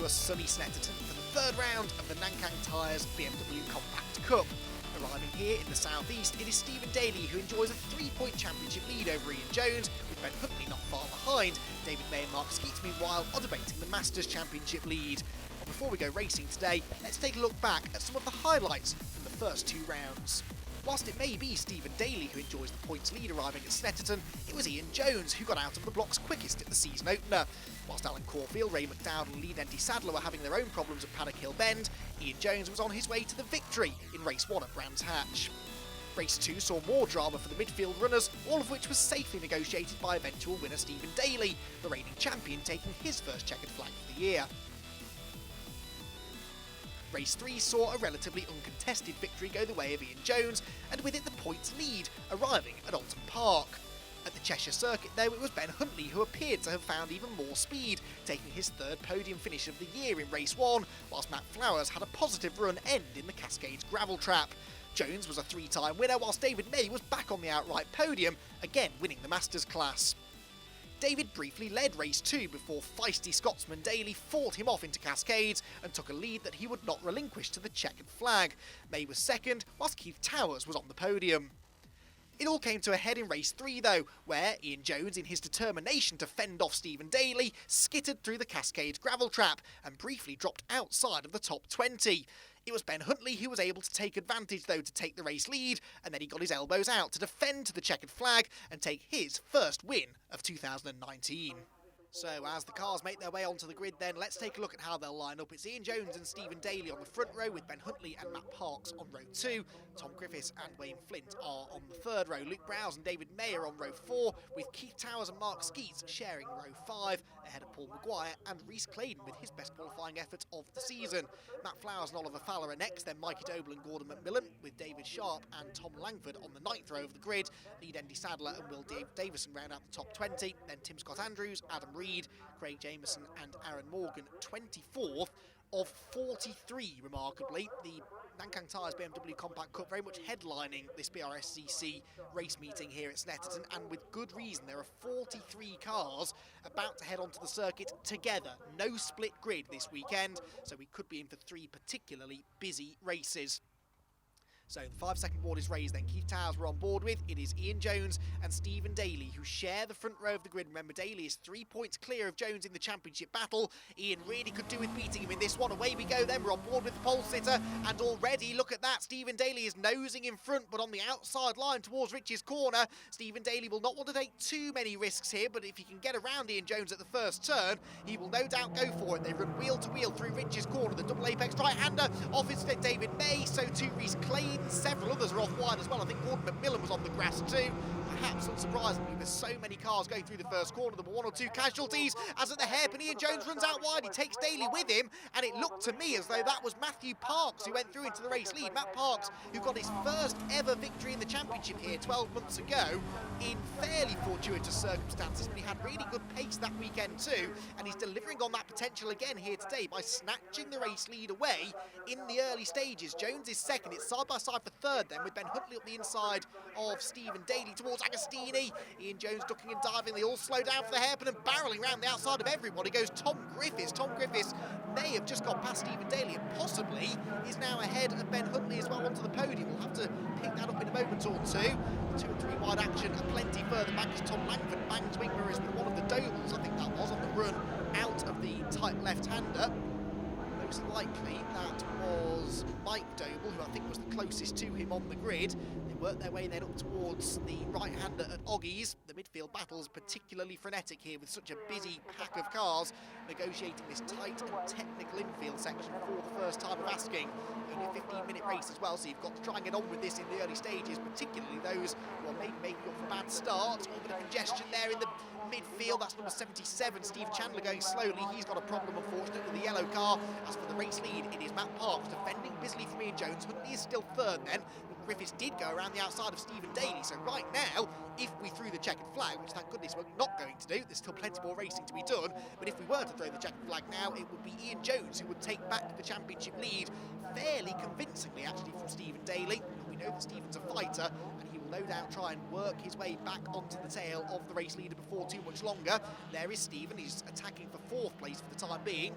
to a sunny Snetterton for the third round of the Nankang Tyres BMW Compact Cup. Arriving here in the southeast, it is Stephen Daly who enjoys a 3-point championship lead over Ian Jones, with Ben Huntley not far behind. David May and Mark Skeets meanwhile are debating the Masters Championship lead. But before we go racing today, let's take a look back at some of the highlights from the first two rounds. Whilst it may be Stephen Daly who enjoys the points lead arriving at Snetterton, it was Ian Jones who got out of the blocks quickest at the season opener. Whilst Alan Caulfield, Ray McDowell and Lee Denty Sadler were having their own problems at Paddock Hill Bend, Ian Jones was on his way to the victory in race 1 at Brands Hatch. Race 2 saw more drama for the midfield runners, all of which was safely negotiated by eventual winner Stephen Daly, the reigning champion taking his first checkered flag for the year. Race 3 saw a relatively uncontested victory go the way of Ian Jones, and with it the points lead, arriving at Alton Park. At the Cheshire circuit though, it was Ben Huntley who appeared to have found even more speed, taking his third podium finish of the year in race 1, whilst Matt Flowers had a positive run end in the Cascades gravel trap. Jones was a 3-time winner, whilst David May was back on the outright podium, again winning the Masters class. David briefly led race 2 before feisty Scotsman Daly fought him off into Cascades and took a lead that he would not relinquish to the checkered flag. May was second, whilst Keith Towers was on the podium. It all came to a head in race 3 though, where Ian Jones, in his determination to fend off Stephen Daly, skittered through the Cascades gravel trap and briefly dropped outside of the top 20. It was Ben Huntley who was able to take advantage though to take the race lead, and then he got his elbows out to defend to the checkered flag and take his first win of 2019. So as the cars make their way onto the grid then, let's take a look at how they'll line up. It's Ian Jones and Stephen Daly on the front row, with Ben Huntley and Matt Parks on row 2. Tom Griffiths and Wayne Flint are on the third row. Luke Browse and David May are on row 4, with Keith Towers and Mark Skeets sharing row 5, ahead of Paul Maguire and Rhys Claydon with his best qualifying effort of the season. Matt Flowers and Oliver Fowler are next, then Mikey Doble and Gordon McMillan, with David Sharp and Tom Langford on the 9th row of the grid. Lee Denty Sadler and Will Davison round out the top 20, then Tim Scott Andrews, Adam Reed, Craig Jameson and Aaron Morgan 24th of 43, remarkably. The Nankang Tyres BMW Compact Cup very much headlining this BRSCC race meeting here at Snetterton, and with good reason. There are 43 cars about to head onto the circuit together. No split grid this weekend, so we could be in for 3 particularly busy races. So the 5-second board is raised then. Keith Towers we're on board with. It is Ian Jones and Stephen Daly who share the front row of the grid. Remember, Daly is 3 points clear of Jones in the championship battle. Ian really could do with beating him in this one. Away we go then. We're on board with the pole sitter, and already, look at that, Stephen Daly is nosing in front, but on the outside line towards Rich's corner. Stephen Daly will not want to take too many risks here, but if he can get around Ian Jones at the first turn, he will no doubt go for it. They run wheel to wheel through Rich's corner. The double apex right-hander off his David May, so too Rhys Claydon. Several others are off wide as well. I think Gordon McMillan was on the grass too. Perhaps unsurprisingly, with so many cars going through the first corner, there were 1 or 2 casualties, as at the hairpin Ian Jones runs out wide. He takes Daly with him, and it looked to me as though that was Matthew Parks who went through into the race lead. Matt Parks, who got his first ever victory in the championship here 12 months ago in fairly fortuitous circumstances, but he had really good pace that weekend too, and he's delivering on that potential again here today by snatching the race lead away in the early stages. Jones is second. It's side by side for third then, with Ben Huntley up the inside of Stephen Daly towards Agostini. Ian Jones ducking and diving. They all slow down for the hairpin, and barrelling round the outside of everybody goes Tom Griffiths. Tom Griffiths may have just got past Stephen Daly and possibly is now ahead of Ben Huntley as well onto the podium. We'll have to pick that up in a moment or two. 2 and 3 wide action and plenty further back as Tom Langford bangs wing mirrors with one of the Dobles, I think that was, on the run out of the tight left-hander. Most likely that was Mike Doble, who I think was the closest to him on the grid. They worked their way then up towards the right-hander at Oggies. The midfield battle's particularly frenetic here, with such a busy pack of cars negotiating this tight and technical infield section for the first time of asking. Only a 15-minute race as well, so you've got to try and get on with this in the early stages, particularly those who are maybe making off a bad start. A bit of congestion there in the midfield. That's number 77, Steve Chandler, going slowly. He's got a problem, unfortunately, with the yellow car. As for the race lead, it is Matt Parks defending busily from Ian Jones. Huntley is still third then, but Griffiths did go around the outside of Stephen Daly. So right now, if we threw the checkered flag, which thank goodness we're not going to do, there's still plenty more racing to be done, but if we were to throw the checkered flag now, it would be Ian Jones who would take back the championship lead fairly convincingly, actually, from Stephen Daly. And we know that Stephen's a fighter, and he will no doubt try and work his way back onto the tail of the race leader before too much longer. There is Stephen. He's attacking for 4th place for the time being.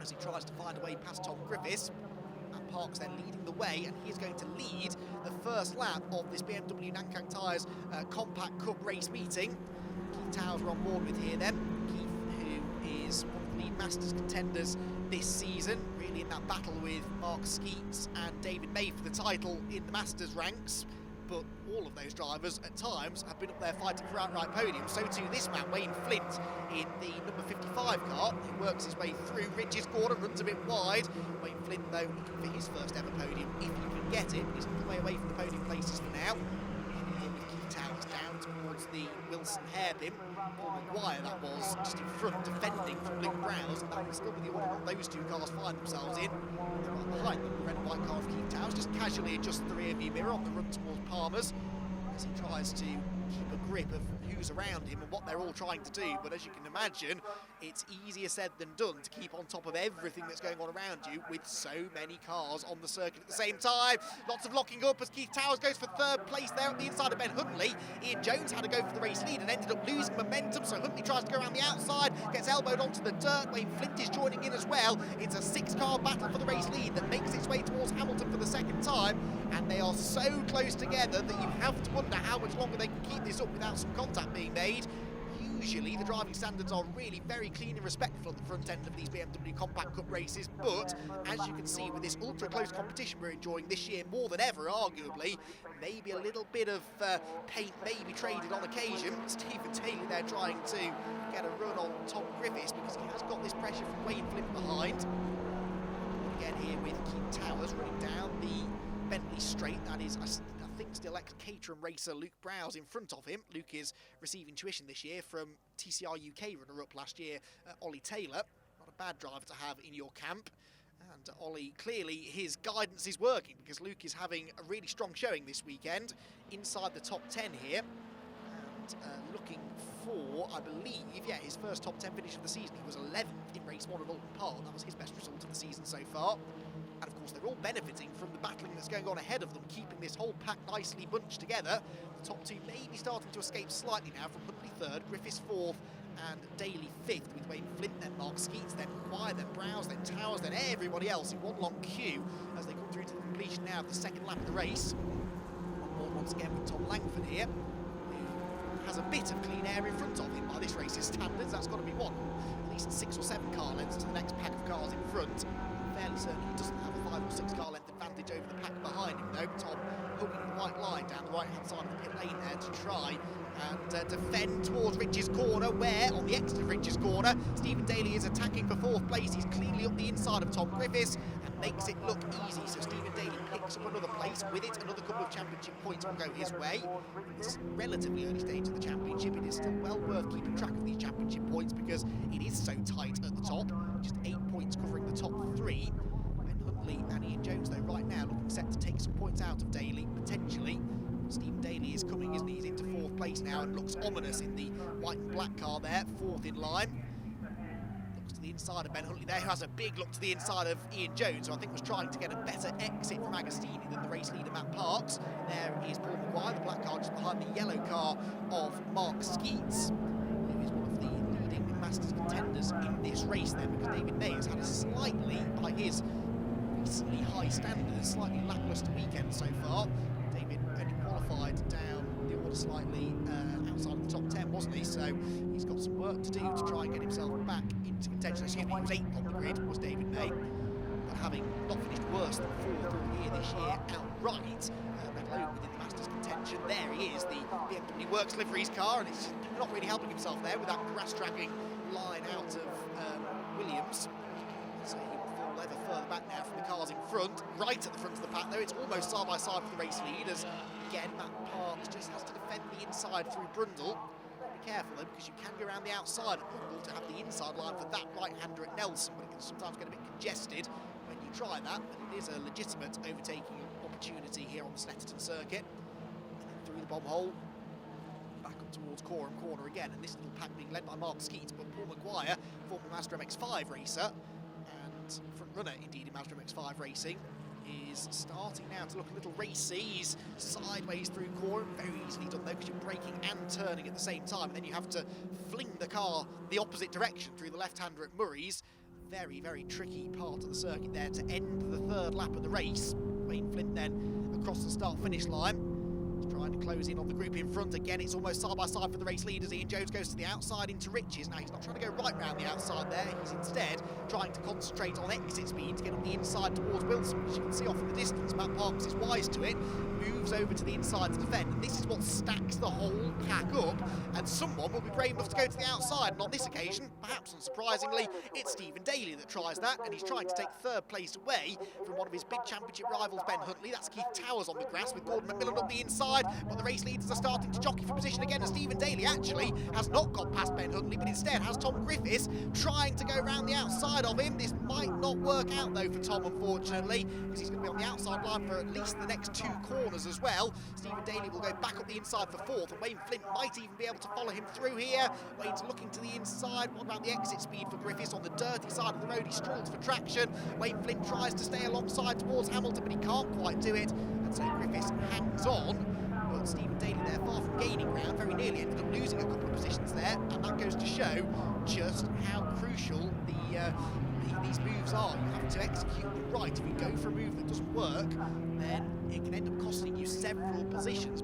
as he tries to find a way past Tom Griffiths. And Parks then leading the way, and he's going to lead the first lap of this BMW Nankang Tyres Compact Cup race meeting. Keith Towers we're on board with here then. Keith, who is one of the lead Masters contenders this season, really in that battle with Mark Skeets and David May for the title in the Masters ranks. But all of those drivers at times have been up there fighting for outright podiums. So too this man, Wayne Flint, in the number 55 car, who works his way through Ridge's corner, runs a bit wide. Wayne Flint, though, looking for his first ever podium, if he can get it. He's the way away from the podium places for now. Here with Keith Towers down towards the Wilson hairpin. Paul Maguire, that was, just in front, defending from Luke Browse. That will still be the order those two cars find themselves in. Right behind them, the red and white car of Keith Towers just casually adjusts the rear view mirror on the run towards Palmer's as he tries to keep a grip of who's around him and what they're all trying to do. But as you can imagine, it's easier said than done to keep on top of everything that's going on around you with so many cars on the circuit at the same time. Lots of locking up as Keith Towers goes for third place there at the inside of Ben Huntley. Ian Jones had to go for the race lead and ended up losing momentum, so Huntley tries to go around the outside, gets elbowed onto the dirt. Wayne Flint is joining in as well. It's a 6-car battle for the race lead that makes its way towards Hamilton for the second time, and they are so close together that you have to wonder how much longer they can keep this up without some contact being made. Usually the driving standards are really very clean and respectful at the front end of these BMW Compact Cup races, but as you can see with this ultra close competition we're enjoying this year more than ever, arguably, maybe a little bit of paint may be traded on occasion. Stephen Taylor there trying to get a run on Tom Griffiths because he has got this pressure from Wayne Flint behind. Again here with Keith Towers running down the Bentley straight, that is, I think still ex-Caterham racer Luke Browse in front of him. Luke is receiving tuition this year from TCR UK runner-up last year, Ollie Taylor. Not a bad driver to have in your camp. And Ollie, clearly his guidance is working because Luke is having a really strong showing this weekend, inside the top 10 here. And looking for, I believe, his first top 10 finish of the season. He was 11th in race 1 at Alton Park. That was his best result of the season so far. And of course they're all benefiting from the battling that's going on ahead of them, keeping this whole pack nicely bunched together. The top two may be starting to escape slightly now, from Huntley 3rd, Griffiths 4th and Daly 5th, with Wayne Flint, then Mark Skeets, then Maguire, then Browse, then Towers, then everybody else in one long queue as they come through to the completion now of the second lap of the race. Once again with Tom Langford here, who has a bit of clean air in front of him by this race's standards. That's got to be at least 6 or 7 car lengths to the next pack of cars in front. Fairly certain he doesn't have a 5 or 6 car length advantage over the pack behind him though. Tom hugging the white line down the right hand side of the pit lane there to try and defend towards Ridge's corner, where on the exit of Ridge's corner Stephen Daly is attacking for 4th place. He's cleanly up the inside of Tom Griffiths and makes it look easy, so Stephen Daly picks up another place. With it, another couple of championship points will go his way. In this relatively early stage of the championship, it is still well worth keeping track of these championship points because it is so tight at the top. Just 8 points covering the top 3. Ben Huntley and Ian Jones, though, right now looking set to take some points out of Daly, potentially. Stephen Daly is coming, isn't he? He's into 4th place now and looks ominous in the white and black car there, 4th in line. Looks to the inside of Ben Huntley there, who has a big look to the inside of Ian Jones, who I think was trying to get a better exit from Agostini than the race leader Matt Parks. There is Paul Maguire, the black car just behind the yellow car of Mark Skeets, who is one of the leading Masters contenders in this race then, because David May has had a slightly, by his recently high standards, slightly lacklustre weekend so far. David only qualified down the order slightly outside of the top 10, wasn't he? So he's got some work to do to try and get himself back into contention. Excuse me, he was 8th on the grid, was David May. But having not finished worse than 4th all year this year outright, let alone within the Masters contention, there he is, the BMW Works liveries car, and it's not really helping himself there with that grass-tracking line out of Williams. So he will fall ever further back now from the cars in front. Right at the front of the pack though, it's almost side by side for the race lead, as again Matt Parks just has to defend the inside through Brundle. Be careful though, because you can go around the outside of Brundle to have the inside line for that right-hander at Nelson, but it can sometimes get a bit congested when you try that. But it is a legitimate overtaking opportunity here on the Snetterton circuit. And then through the bomb hole, back up towards Coram Corner again, and this little pack being led by Mark Skeets, but Paul Maguire, former Mazda MX-5 racer, and front runner indeed in Mazda MX-5 racing, is starting now to look a little racy. He's sideways through Coram, very easily done though, because you're braking and turning at the same time, and then you have to fling the car the opposite direction through the left-hander at Murray's. very, very tricky part of the circuit there to end the third lap of the race. Wayne Flint then across the start-finish line. He's trying to close in on the group in front. Again, it's almost side by side for the race leaders. Ian Jones goes to the outside into Riches. Now, he's not trying to go right round the outside there. He's instead trying to concentrate on exit speed to get on the inside towards Wilson, which you can see off in the distance. Matt Parks is wise to it, moves over to the inside to defend, and this is what stacks the whole pack up, and someone will be brave enough to go to the outside, and on this occasion, perhaps unsurprisingly, it's Stephen Daly that tries that, and he's trying to take third place away from one of his big championship rivals, Ben Huntley. That's Keith Towers on the grass with Gordon McMillan up the inside, but the race leaders are starting to jockey for position again, and Stephen Daly actually has not got past Ben Huntley, but instead has Tom Griffiths trying to go around the outside of him. This might not work out though for Tom, unfortunately, because he's going to be on the outside line for at least the next two corners as well. Stephen Daly will go back up the inside for fourth, and Wayne Flint might even be able to follow him through here. Wayne's looking to the inside. What about the exit speed for Griffiths on the dirty side of the road? He struggles for traction. Wayne Flint tries to stay alongside towards Hamilton, but he can't quite do it, and so Griffiths hangs on. But Stephen Daly there, far from gaining ground, very nearly ended up losing a couple of positions there, and that goes to show just how crucial these moves are. You have to execute them right. If you go for a move that doesn't work, then it can end up costing you several positions.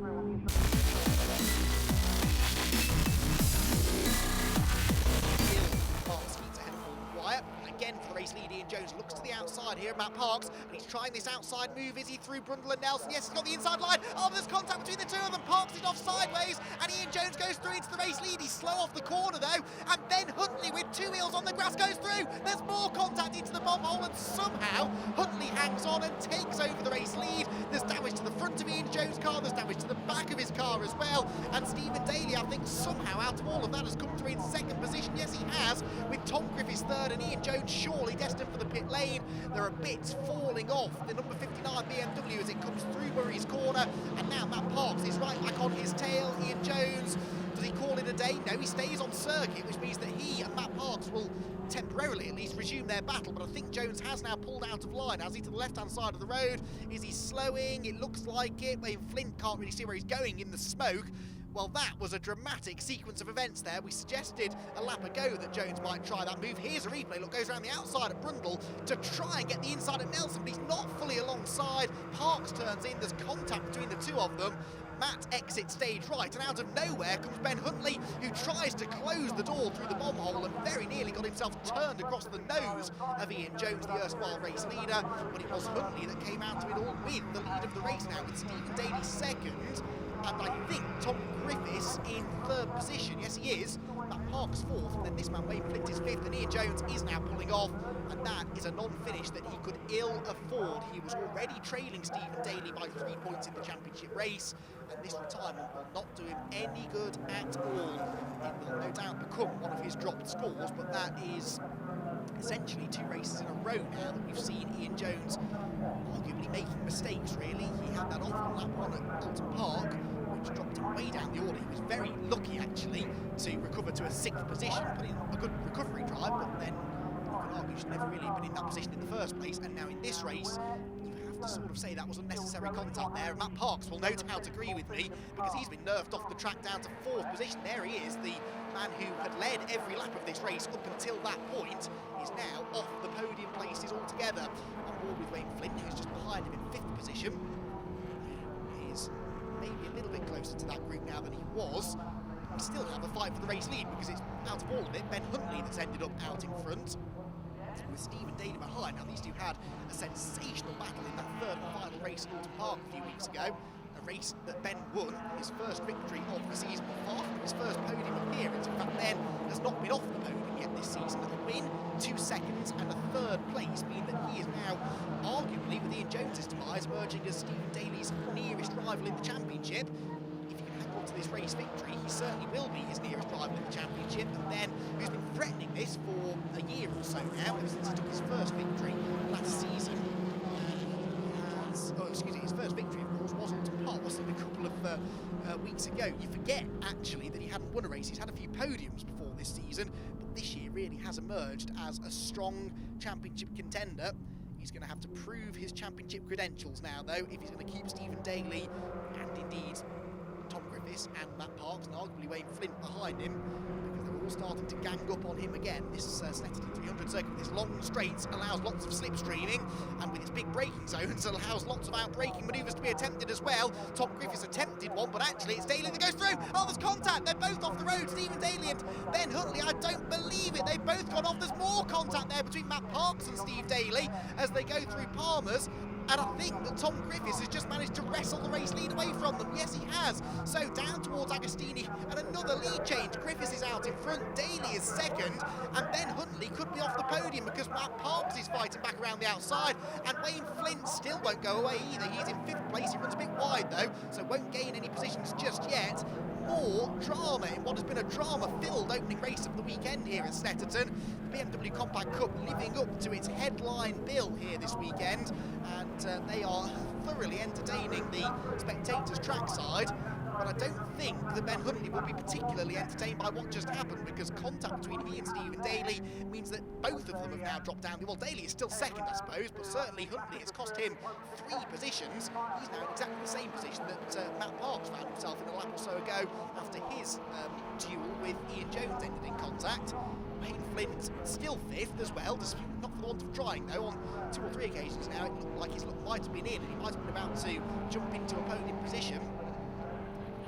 Again for the race lead, Ian Jones looks to the outside here, Matt Parks, and he's trying this outside move. Is he through Brundle and Nelson? Yes, he's got the inside line. Oh, there's contact between the two of them. Parks is off sideways, and Ian Jones goes through into the race lead. He's slow off the corner though, and Ben Huntley with two wheels on the grass goes through. There's more contact into the bomb hole, and somehow Huntley hangs on and takes over the race lead. There's damage to the front of Ian Jones' car, there's damage to the back of his car as well, and Stephen Daly, I think somehow out of all of that has come through in second position. Yes, he has, with Tom Griffiths third and Ian Jones surely destined for the pit lane. There are bits falling off the number 59 BMW as it comes through Murray's corner, and now Matt Parks is right back on his tail. Ian Jones, does he call it a day? No, he stays on circuit, which means that he and Matt Parks will temporarily at least resume their battle, but I think Jones has now pulled out of line. Has he to the left-hand side of the road? Is he slowing? It looks like it. Wayne Flint can't really see where he's going in the smoke. Well, that was a dramatic sequence of events there. We suggested a lap ago that Jones might try that move. Here's a replay. Look, goes around the outside at Brundle to try and get the inside at Nelson, but he's not fully alongside. Parks turns in. There's contact between the two of them. Matt exits stage right, and out of nowhere comes Ben Huntley, who tries to close the door through the bomb hole and very nearly got himself turned across the nose of Ian Jones, the erstwhile race leader. But it was Huntley that came out of it all with the lead of the race now, with Stephen Daly second. And I think Tom Griffiths in third position. Yes, he is. Matt Parks fourth, and then this man Wayne Flint is fifth, and Ian Jones is now pulling off, and that is a non-finish that he could ill afford. He was already trailing Stephen Daly by 3 points in the championship race, and this retirement will not do him any good at all. It will no doubt become one of his dropped scores, but that is essentially 2 races in a row now that we've seen Ian Jones arguably making mistakes, really. He had that off lap one at Alton Park, which dropped him way down the order. He was very lucky, actually, to recover to a 6th position, put in a good recovery drive, but then you can argue he should never really have been in that position in the first place, and now in this race, you have to sort of say that was unnecessary contact there, and Matt Parks will no doubt agree with me, because he's been nerfed off the track down to 4th position. There he is, the man who had led every lap of this race up until that point, is now off the podium places altogether. On board with Wayne Flint, who's just behind him in 5th position. He's maybe a little bit closer to that group now than he was. We still have a fight for the race lead, because it's out of all of it Ben Huntley that's ended up out in front, with Stephen Daly behind. Now, these two had a sensational battle in that third and final race at Alton Park a few weeks ago. A race that Ben won, his first victory of the season, far from his first podium appearance. In fact, Ben has not been off the podium yet this season. A win, 2 seconds, and a 3rd place mean that he is now, arguably, with Ian Jones' demise, emerging as Stephen Daly's nearest rival in the championship. If he can hang on to this race victory, he certainly will be his nearest rival in the championship. And Ben, who's been threatening this for a year or so now, ever since he took his first victory last season. His first victory, of course, was Alton Park, wasn't it, a couple of weeks ago. You forget, actually, that he hadn't won a race. He's had a few podiums before this season, but this year really has emerged as a strong championship contender. He's going to have to prove his championship credentials now, though, if he's going to keep Stephen Daly and, indeed, Tom Griffiths Griffiths and Matt Parks, and arguably Wayne Flint behind him, because they're all starting to gang up on him again. This Snetterton 300 circuit with its long straights allows lots of slipstreaming, and with its big braking zones allows lots of out-braking manoeuvres to be attempted as well. Tom Griffiths attempted one, but actually it's Daly that goes through. Oh, there's contact. They're both off the road. Stephen Daly and Ben Huntley. I don't believe it. They've both gone off. There's more contact there between Matt Parks and Steve Daly as they go through Palmer's. And I think that Tom Griffiths has just managed to wrestle the race lead away from them. Yes, he has. So down towards Agostini, and another lead change. Griffiths is out in front, Daly is second, and Ben Huntley could be off the podium because Matt Parks is fighting back around the outside, and Wayne Flint still won't go away either. He's in 5th place. He runs a bit wide though, so won't gain any positions just yet. More drama in what has been a drama-filled opening race of the weekend here at Snetterton. The BMW Compact Cup living up to its headline bill here this weekend, and they are thoroughly entertaining the spectators trackside. But I don't think that Ben Huntley will be particularly entertained by what just happened, because contact between he and Stephen Daly means that both of them have now dropped down. Well, Daly is still second, I suppose, but certainly Huntley has cost him 3 positions. He's now in exactly the same position that Matt Parks found himself in a lap or so ago after his duel with Ian Jones ended in contact. Wayne Flint still 5th as well, not for the want of trying though. On 2 or 3 occasions now it looked like his luck might have been in, and he might have been about to jump into a podium position.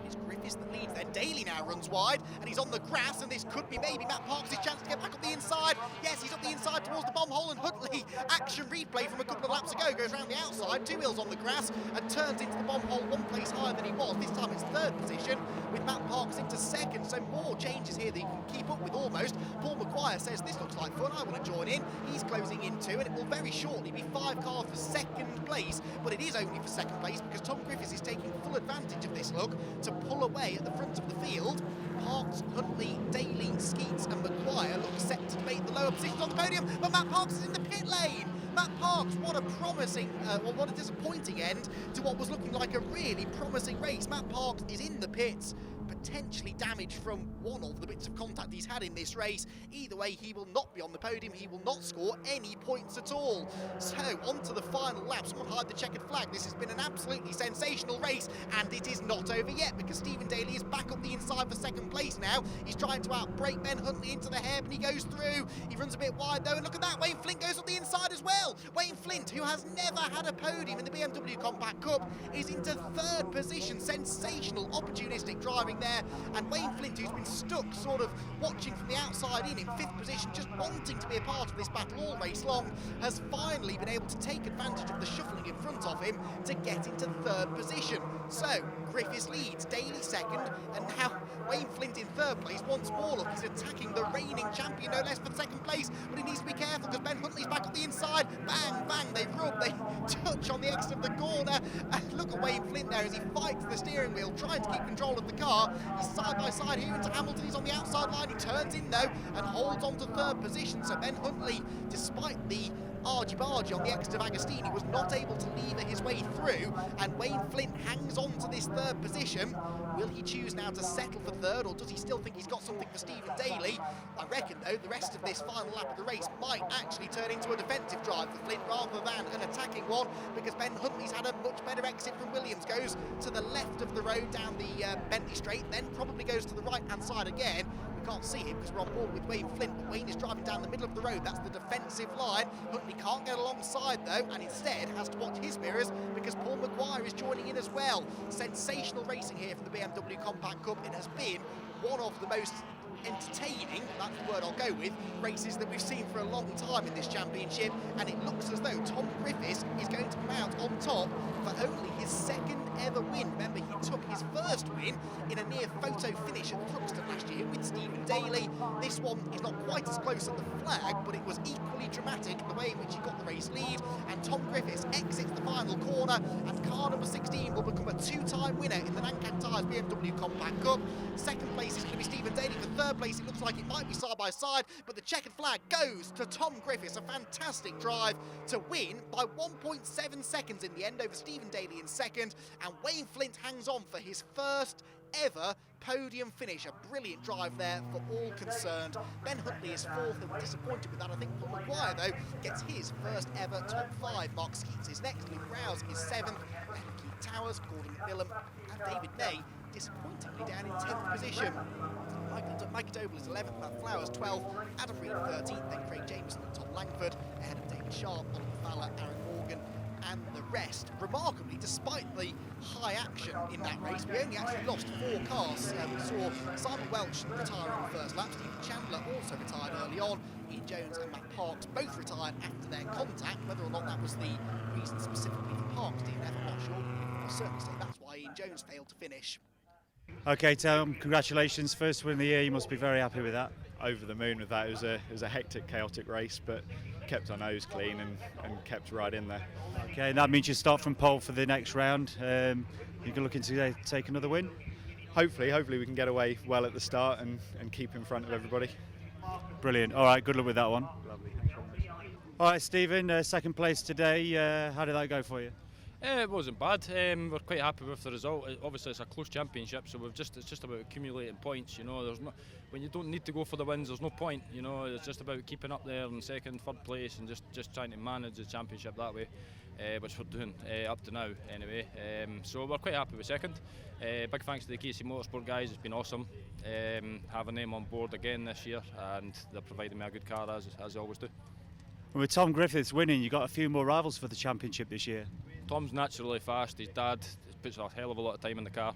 It's Griffiths that leads then. Daly now runs wide, and he's on the grass, and this could be maybe Matt Parks' chance to get back up the inside. Yes, he's up the inside towards the bomb hole, and Huntley, action replay from a couple of laps ago, goes round the outside, 2 wheels on the grass, and turns into the bomb hole 1 place higher than he was. This time it's 3rd position, with Matt Parks into 2nd, so more changes here that he can keep up with almost. Paul Maguire says, this looks like fun, I want to join in. He's closing in too, and it will very shortly be 5 cars for 2nd place, but it is only for 2nd place because Tom Griffiths is taking full advantage of this look to pull away at the front of the field. Parks, Huntley, Daly, Skeets and Maguire look set to debate the lower positions on the podium, but Matt Parks is in the pit lane. Matt Parks, what a promising, what a disappointing end to what was looking like a really promising race. Matt Parks is in the pits, potentially damaged from one of the bits of contact he's had in this race. Either way, he will not be on the podium. He will not score any points at all. So, on to the final lap. Someone hide the checkered flag. This has been an absolutely sensational race, and it is not over yet because Stephen Daly is back up the inside for 2nd place now. He's trying to outbrake Ben Huntley into the hairpin. He goes through. He runs a bit wide though, and look at that. Wayne Flint goes up the inside as well. Wayne Flint, who has never had a podium in the BMW Compact Cup, is into 3rd position. Sensational, opportunistic driving there. And Wayne Flint, who's been stuck sort of watching from the outside in 5th position, just wanting to be a part of this battle all race long, has finally been able to take advantage of the shuffling in front of him to get into 3rd position. So Griffiths leads, Daly 2nd, and now Wayne Flint in 3rd place once more. Look, he's attacking the reigning champion no less for 2nd place, but he needs to be careful because Ben Huntley's back up the inside. Bang, bang, they rub, they touch on the exit of the corner, and look at Wayne Flint there as he fights the steering wheel, trying to keep control of the car. He's side by side here into Hamilton. He's on the outside line. He turns in though and holds on to 3rd position. So Ben Huntley, despite the argy-bargy on the exit of Agostini, was not able to lever his way through, and Wayne Flint hangs on to this 3rd position. Will he choose now to settle for 3rd, or does he still think he's got something for Stephen Daly? I reckon though the rest of this final lap of the race might actually turn into a defensive drive for Flint rather than an attacking one, because Ben Huntley's had a much better exit from Williams. Goes to the left of the road down the Bentley Straight, then probably goes to the right hand side again. We can't see him because we're on board with Wayne Flint, but Wayne is driving down the middle of the road. That's the defensive line. Huntley can't get alongside though, and instead has to watch his mirrors because Paul Maguire is joining in as well. Sensational racing here for the BMW Compact Cup. It has been one of the most entertaining, that's the word I'll go with, races that we've seen for a long time in this championship, and it looks as though Tom Griffiths is going to come out on top for only his 2nd ever win. Remember, he took his 1st win in a near photo finish at Thruxton last year with Stephen Daly. This one is not quite as close at the flag, but it was equally dramatic the way in which he got the race lead, and Tom Griffiths exits the final corner, and car number 16 will become a 2-time winner in the Nankang Tyres BMW Compact Cup. 2nd place is going to be Stephen Daly. For 3rd place, it looks like it might be side by side, but the checkered flag goes to Tom Griffiths. A fantastic drive to win by 1.7 seconds in the end over Stephen Daly in 2nd, and Wayne Flint hangs on for his 1st ever podium finish. A brilliant drive there for all concerned. Ben Huntley is 4th, and we're disappointed with that. I think Paul Maguire though gets his 1st ever top 5. Mark Skeets is next, Luke Rouse is 7th, Towers, Gordon McMillan and David May disappointingly down in 10th position. Mike Doble is 11th, Matt Flowers 12th, Adam Reed 13th, then Craig Jameson and Tom Langford, ahead of David Sharp, Oliver Fowler, Aaron Morgan and the rest. Remarkably, despite the high action in that race, we only actually lost 4 cars. We saw Simon Welch retire in the first lap, Stephen Chandler also retired early on, Ian Jones and Matt Parks both retired after their contact. Whether or not that was the reason specifically for Parks' DNF, I'm not sure. I'll certainly say that's why Ian Jones failed to finish. Okay, Tom, congratulations. First win of the year, you must be very happy with that. Over the moon with that. It was a hectic, chaotic race, but kept our nose clean and kept right in there. Okay, and that means you start from pole for the next round. You can look into take another win? Hopefully we can get away well at the start and keep in front of everybody. Brilliant. All right, good luck with that one. Lovely, thanks very much. All right, Stephen, second place today. How did that go for you? It wasn't bad. We're quite happy with the result. Obviously, it's a close championship, so it's just about accumulating points. You know, when you don't need to go for the wins, there's no point. You know, it's just about keeping up there in second, third place, and just trying to manage the championship that way, which we're doing up to now anyway. So we're quite happy with second. Big thanks to the KC Motorsport guys. It's been awesome having them on board again this year, and they're providing me a good car as they always do. With Tom Griffiths winning, you got a few more rivals for the championship this year. Tom's naturally fast. His dad puts a hell of a lot of time in the car,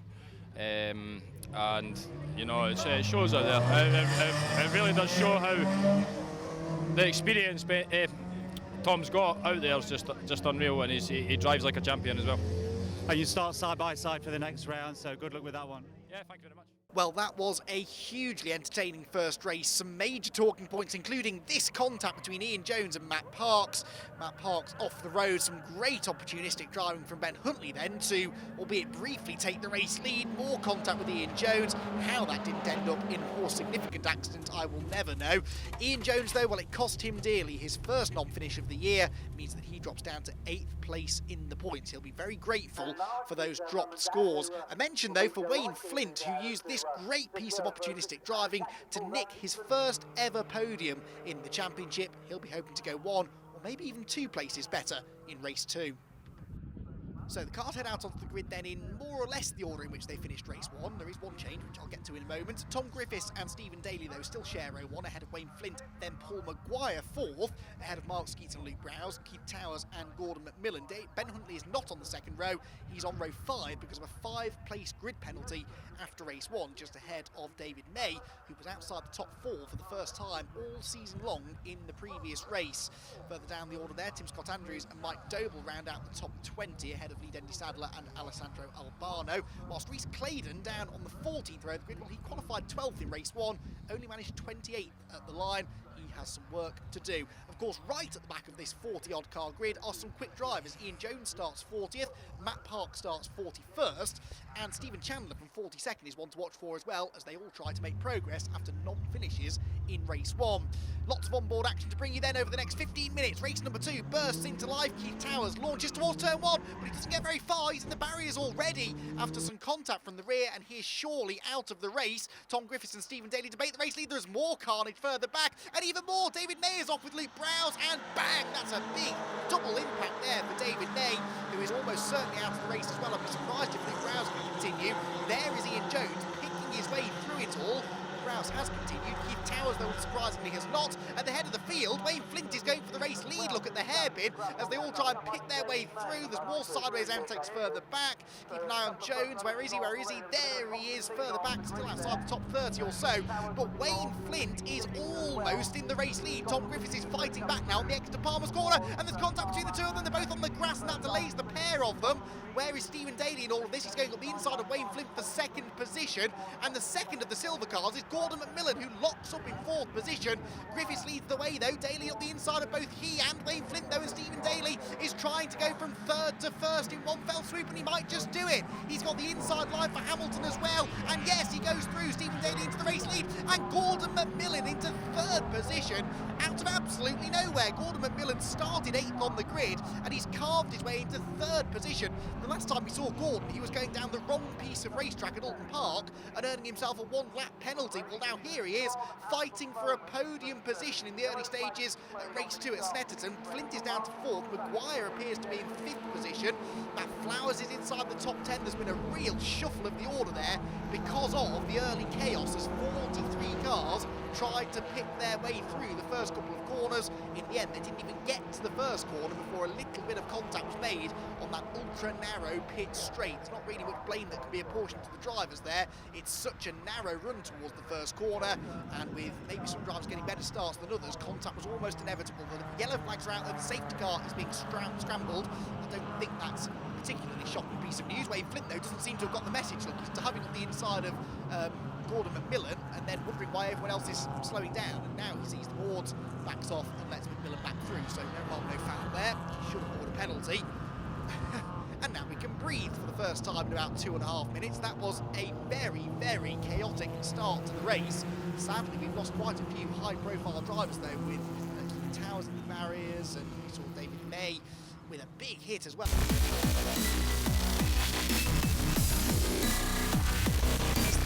and you know it shows out there. It really does show how the experience Tom's got out there is just unreal, and he drives like a champion as well. And you start side by side for the next round, so good luck with that one. Yeah, thank you very much. Well, that was a hugely entertaining first race. Some major talking points, including this contact between Ian Jones and Matt Parks. Matt Parks off the road, some great opportunistic driving from Ben Huntley then to, albeit briefly, take the race lead. More contact with Ian Jones. How that didn't end up in a more significant accident, I will never know. Ian Jones, though, well, it cost him dearly. His first non-finish of the year means that he drops down to 8th place in the points. He'll be very grateful for those dropped scores. A mention, though, for Wayne Flint, who used this great piece of opportunistic driving to nick his first ever podium in the championship. He'll be hoping to go 1 or maybe even 2 places better in race 2. So the cars head out onto the grid then in more or less the order in which they finished race 1. There is one change, which I'll get to in a moment. Tom Griffiths and Stephen Daly, though, still share row 1, ahead of Wayne Flint, then Paul Maguire 4th, ahead of Mark Skeets and Luke Browse, Keith Towers and Gordon McMillan. Ben Huntley is not on the second row. He's on row 5 because of a 5-place grid penalty after race 1, just ahead of David May, who was outside the top 4 for the first time all season long in the previous race. Further down the order there, Tim Scott Andrews and Mike Doble round out the top 20, ahead of Lee Dendy Sadler and Alessandro Albano, whilst Rhys Claydon down on the 14th row of the grid. Well, he qualified 12th in race 1, only managed 28th at the line. He has some work to do. Of course, right at the back of this 40-odd car grid are some quick drivers. Ian Jones starts 40th, Matt Park starts 41st, and Stephen Chandler from 42nd is one to watch for as well, as they all try to make progress after non-finishes in race 1. Lots of onboard action to bring you then over the next 15 minutes. Race number 2 bursts into life. Keith Towers launches towards turn 1, but he doesn't get very far. He's in the barriers already after some contact from the rear, and he is surely out of the race. Tom Griffiths and Stephen Daly debate the race lead. There's more carnage further back, and even more. David May is off with Luke Browse, and bang! That's a big double impact there for David May, who is almost certainly out of the race as well. I'd be surprised if Luke Browse can continue. There is Ian Jones picking his way through it all. Browse has continued. Keith Towers, though, unsurprisingly, has not. At the head of the field, Wayne Flint is going for the race lead. Look at the hairpin as they all try and pick their way through. There's more sideways antics further back. Keep an eye on Jones. Where is he? Where is he? There he is, further back, still outside the top 30 or so. But Wayne Flint is almost in the race lead. Tom Griffiths is fighting back now on the exit to Palmer's corner, and there's contact between the two of them. They're both on the grass, and that delays the pair of them. Where is Stephen Daly in all of this? He's going up the inside of Wayne Flint for second position, and the second of the silver cars is Gordon McMillan, who locks up in 4th position. Griffiths leads the way, though. Daly up the inside of both he and Wayne Flint, though, and Stephen Daly is trying to go from 3rd to 1st in one fell swoop, and he might just do it. He's got the inside line for Hamilton as well, and yes, he goes through. Stephen Daly into the race lead, and Gordon McMillan into 3rd position out of absolutely nowhere. Gordon McMillan started 8th on the grid, and he's carved his way into 3rd position. The last time we saw Gordon, he was going down the wrong piece of racetrack at Alton Park and earning himself a 1-lap penalty. Well, now here he is fighting fighting for a podium position in the early stages at race 2 at Snetterton. Flint is down to 4th, Maguire appears to be in 5th position, Matt Flowers is inside the top 10. There's been a real shuffle of the order there because of the early chaos as 43 cars tried to pick their way through the first couple of corners. In the end, they didn't even get to the first corner before a little bit of contact was made on that ultra-narrow pit straight. There's not really much blame that can be apportioned to the drivers there. It's such a narrow run towards the first corner, and with maybe some drivers getting better starts than others, contact was almost inevitable. The yellow flags are out and the safety car is being scrambled. I don't think that's a particularly shocking piece of news. Wayne Flint, though, doesn't seem to have got the message. Look, he's diving on the inside of Gordon McMillan and then wondering why everyone else is slowing down, and now he sees the boards, backs off and lets McMillan back through, so no harm, no foul there. Should have awarded a penalty. And now we can breathe for the first time in about 2.5 minutes. That was a very, very chaotic start to the race. Sadly, we've lost quite a few high-profile drivers, though, with Tyres in the barriers, and we saw David May with a big hit as well.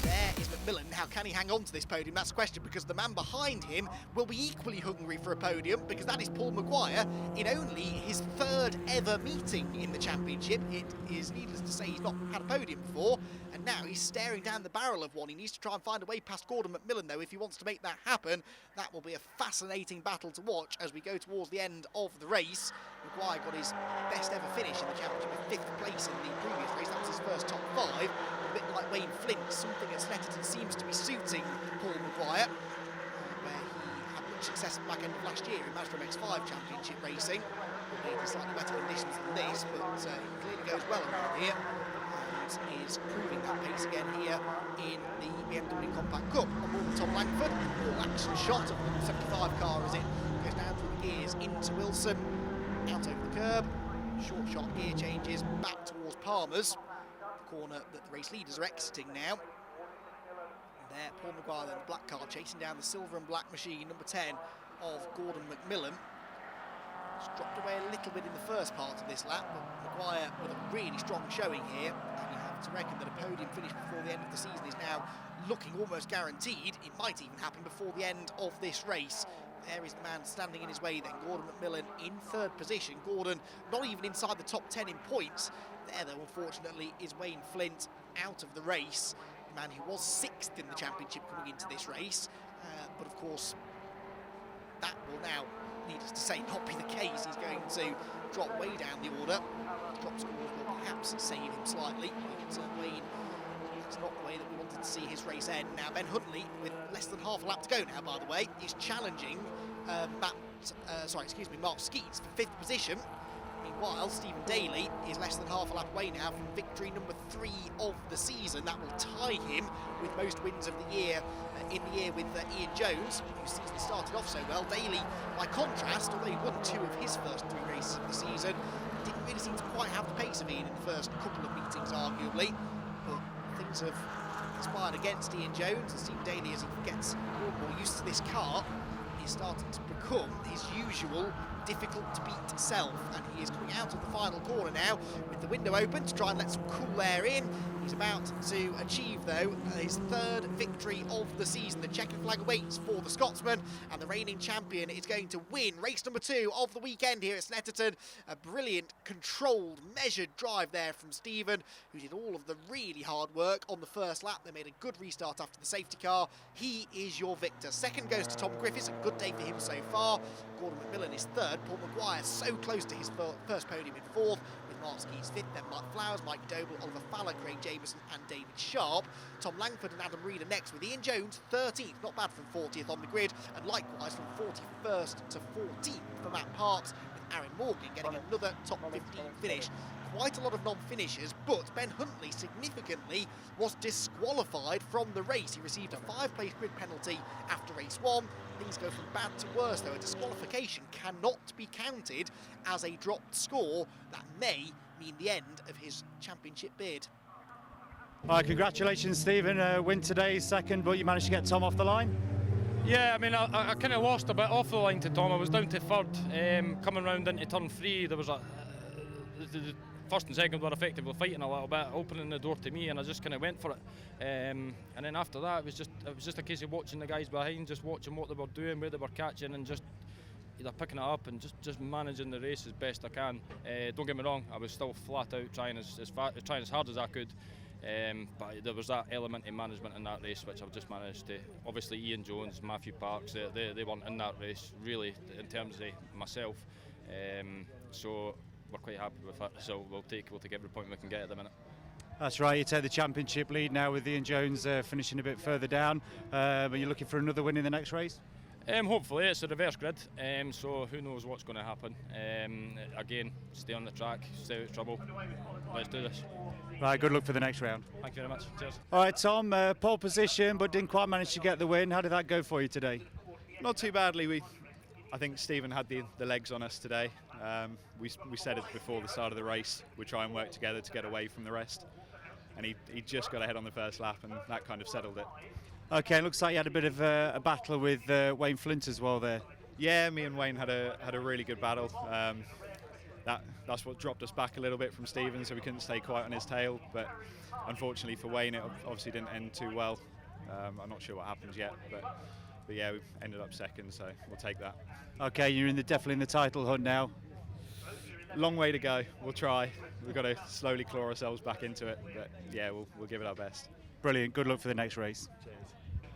There is McMillan. How can he hang on to this podium? That's the question, because the man behind him will be equally hungry for a podium, because that is Paul Maguire in only his 3rd ever meeting in the championship. It is needless to say he's not had a podium before, and now he's staring down the barrel of one. He needs to try and find a way past Gordon McMillan, though, if he wants to make that happen. That will be a fascinating battle to watch as we go towards the end of the race. Maguire got his best ever finish in the championship in 5th place in the previous race. That was his first top 5. A bit like Wayne Flint, something at Snetterton seems to be suiting Paul Maguire, where he had much success at the back end of last year in Mazda MX-5 championship racing, albeit in slightly better conditions than this, but he clearly goes well around here and is proving that pace again here in the BMW Compact Cup. On board with Tom Langford, all action shot of the 75 car as it goes down through the gears into Wilson, out over the curb, short shot gear changes back towards Palmer's, the corner that the race leaders are exiting now. And there, Paul Maguire, the black car, chasing down the silver and black machine, number 10 of Gordon McMillan. It's dropped away a little bit in the first part of this lap, but Maguire with a really strong showing here, and you have to reckon that a podium finish before the end of the season is now looking almost guaranteed. It might even happen before the end of this race. There is the man standing in his way then, Gordon McMillan in 3rd position. Gordon not even inside the top 10 in points. There, though, unfortunately, is Wayne Flint out of the race, the man who was 6th in the championship coming into this race. But, of course, that will now, needless to say, not be the case. He's going to drop way down the order. Drop scores will perhaps save him slightly. Wayne, that's not the way that we wanted to see his race end. Now, Ben Huntley, with less than half a lap to go now, by the way, is challenging Mark Skeets for 5th position. Meanwhile, Stephen Daly is less than half a lap away now from victory number 3 of the season. That will tie him with most wins of the year in the year with Ian Jones, whose season started off so well. Daly, by contrast, although he won 2 of his first 3 races of the season, didn't really seem to quite have the pace of Ian in the first couple of meetings, arguably. But things have conspired against Ian Jones, and Stephen Daly, as he gets more and more used to this car, is starting to become his usual difficult-to-beat self, and he is coming out of the final corner now with the window open to try and let some cool air in. He's about to achieve, though, his 3rd victory of the season. The checkered flag awaits for the Scotsman, and the reigning champion is going to win race number 2 of the weekend here at Snetterton. A brilliant, controlled, measured drive there from Stephen, who did all of the really hard work on the first lap. They made a good restart after the safety car. He is your victor. 2nd goes to Tom Griffiths, a good day for him so far. Gordon McMillan is 3rd. Paul Maguire so close to his first podium in 4th, with Mark Skeets 5th, then Mike Flowers, Mike Doble, Oliver Fowler, Craig Jameson and David Sharp. Tom Langford and Adam Reed are next, with Ian Jones 13th, not bad from 40th on the grid, and likewise from 41st to 14th for Matt Parks, with Aaron Morgan getting another top 15 finish. Quite a lot of non-finishers, but Ben Huntley significantly was disqualified from the race. He received a 5-place grid penalty after race 1. Things go from bad to worse, though. A disqualification cannot be counted as a dropped score. That may mean the end of his championship bid. All right, congratulations, Stephen. Win today, 2nd, but you managed to get Tom off the line. Yeah, I mean, I kind of lost a bit off the line to Tom. I was down to 3rd, coming round into turn 3. There was first and second were effectively fighting a little bit, opening the door to me, and I just kind of went for it. And then after that, it was just a case of watching the guys behind, just watching what they were doing, where they were catching, and just either picking it up and just managing the race as best I can. Don't get me wrong, I was still flat out trying as hard as I could. But there was that element of management in that race which I've just managed to. Obviously Ian Jones, Matthew Parks, they weren't in that race really in terms of myself. So we're quite happy with that. So we'll take every point we can get at the minute. That's right, you take the championship lead now with Ian Jones finishing a bit further down. Are you looking for another win in the next race? Hopefully, it's a reverse grid, so who knows what's going to happen. Again, stay on the track, stay out of trouble. Let's do this. Right, good luck for the next round. Thank you very much. Cheers. All right, Tom, pole position, but didn't quite manage to get the win. How did that go for you today? Not too badly. I think Stephen had the legs on us today. We said it before the start of the race. We try and work together to get away from the rest. And he just got ahead on the first lap, and that kind of settled it. Okay, looks like you had a bit of a battle with Wayne Flint as well there. Yeah, me and Wayne had a really good battle. That's what dropped us back a little bit from Stephen, so we couldn't stay quiet on his tail. But unfortunately for Wayne, it obviously didn't end too well. I'm not sure what happens yet, but yeah, we ended up second, so we'll take that. Okay, you're definitely in the title hunt now. Long way to go. We'll try. We've got to slowly claw ourselves back into it, but yeah, we'll give it our best. Brilliant. Good luck for the next race. Cheers.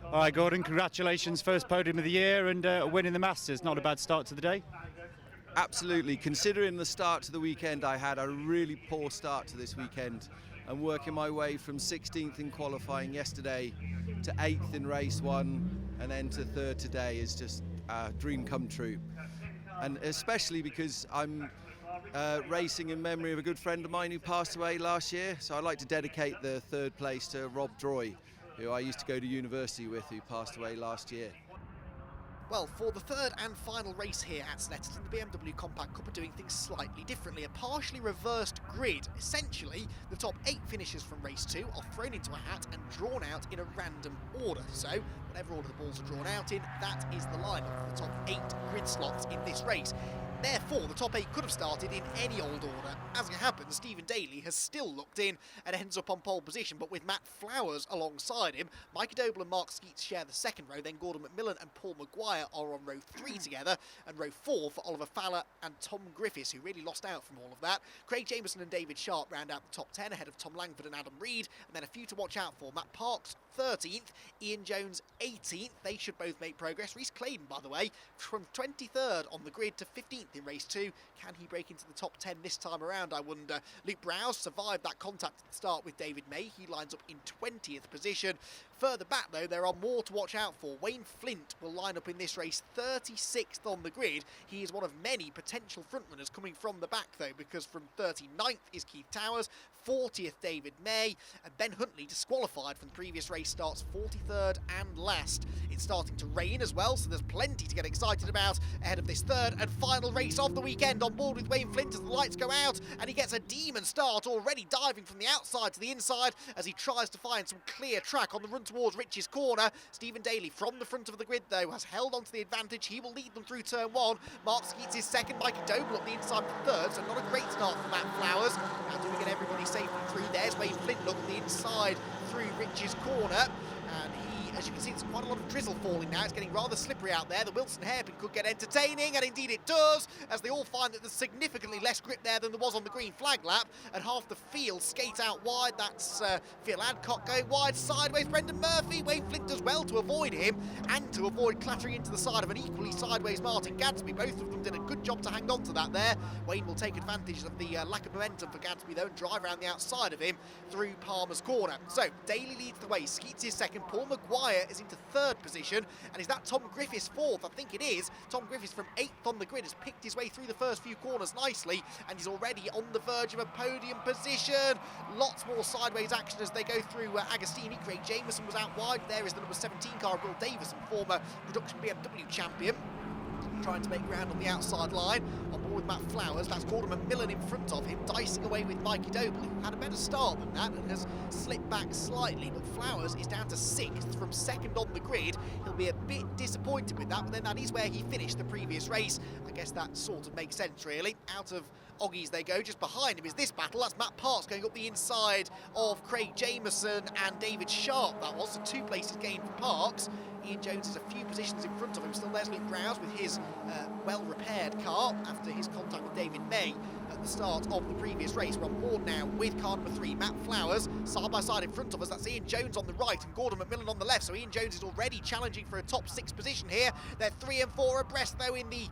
All right, Gordon, congratulations. First podium of the year and a win in the Masters. Not a bad start to the day. Absolutely. Considering the start to the weekend, I had a really poor start to this weekend. I'm working my way from 16th in qualifying yesterday to 8th in race one and then to 3rd today is just a dream come true. And especially because I'm racing in memory of a good friend of mine who passed away last year. So I'd like to dedicate the 3rd place to Rob Droy, who I used to go to university with, who passed away last year. Well, for the third and final race here at Snetterton, the BMW Compact Cup are doing things slightly differently. A partially reversed grid. Essentially, the top 8 finishers from race 2 are thrown into a hat and drawn out in a random order. So, whatever order the balls are drawn out in, that is the lineup for the top 8 grid slots in this race. Therefore, the top 8 could have started in any old order. As it happens, Stephen Daly has still looked in and ends up on pole position, but with Matt Flowers alongside him, Mike Doble and Mark Skeets share the second row, then Gordon McMillan and Paul Maguire are on row 3 together, and row 4 for Oliver Fowler and Tom Griffiths, who really lost out from all of that. Craig Jameson and David Sharp round out the top 10 ahead of Tom Langford and Adam Reed, and then a few to watch out for. Matt Parks 13th, Ian Jones 18th. They should both make progress. Reece Claydon, by the way, from 23rd on the grid to 15th in race 2. Can he break into the top 10 this time around, I wonder? Luke Browse survived that contact at the start with David May. He lines up in 20th position. Further back, though, there are more to watch out for. Wayne Flint will line up in this race 36th on the grid. He is one of many potential frontrunners coming from the back, though, because from 39th is Keith Towers, 40th David May, and Ben Huntley, disqualified from the previous race, starts 43rd and last. It's starting to rain as well, so there's plenty to get excited about ahead of this third and final race of the weekend. On board with Wayne Flint as the lights go out, and he gets a demon start, already diving from the outside to the inside as he tries to find some clear track on the run towards Rich's corner. Stephen Daly from the front of the grid, though, has held on to the advantage. He will lead them through turn 1. Mark Skeets is second, Mikey Doble up the inside for third, so not a great start for Matt Flowers. Now do we get everybody safely through? There's Wayne Flint up the inside through Rich's corner, and he, as you can see, there's quite a lot of drizzle falling now. It's getting rather slippery out there. The Wilson hairpin could get entertaining, and indeed it does, as they all find that there's significantly less grip there than there was on the green flag lap, and half the field skate out wide. That's Phil Adcock going wide, sideways Brendan Murphy. Wayne Flint does well to avoid him, and to avoid clattering into the side of an equally sideways Martin Gadsby. Both of them did a good job to hang on to that there. Wayne will take advantage of the lack of momentum for Gadsby, though, and drive around the outside of him through Palmer's corner. So, Daly leads the way, Skeets is second, Paul Maguire is into third position, and is that Tom Griffiths fourth? I think it is. Tom Griffiths from 8th on the grid has picked his way through the first few corners nicely, and he's already on the verge of a podium position. Lots more sideways action as they go through Agostini. Craig Jameson was out wide. There is the number 17 car, Will Davison, former production BMW champion. trying to make ground on the outside line. On board with Matt Flowers, that's Gordon McMillan in front of him, dicing away with Mikey Doble, who had a better start than that and has slipped back slightly, but Flowers is down to 6th from 2nd on the grid. He'll be a bit disappointed with that, but then that is where he finished the previous race. I guess that sort of makes sense, really. Out of Oggies they go. Just behind him is this battle. That's Matt Parks going up the inside of Craig Jameson and David Sharp. That was, so 2 places gained for Parks. Ian Jones is a few positions in front of him. Still there's Luke Rouse with his well-repaired car after his contact with David May at the start of the previous race. We're on board now with car number 3, Matt Flowers, side by side in front of us. That's Ian Jones on the right and Gordon McMillan on the left. So Ian Jones is already challenging for a top 6 position here. They're 3 and 4 abreast though in the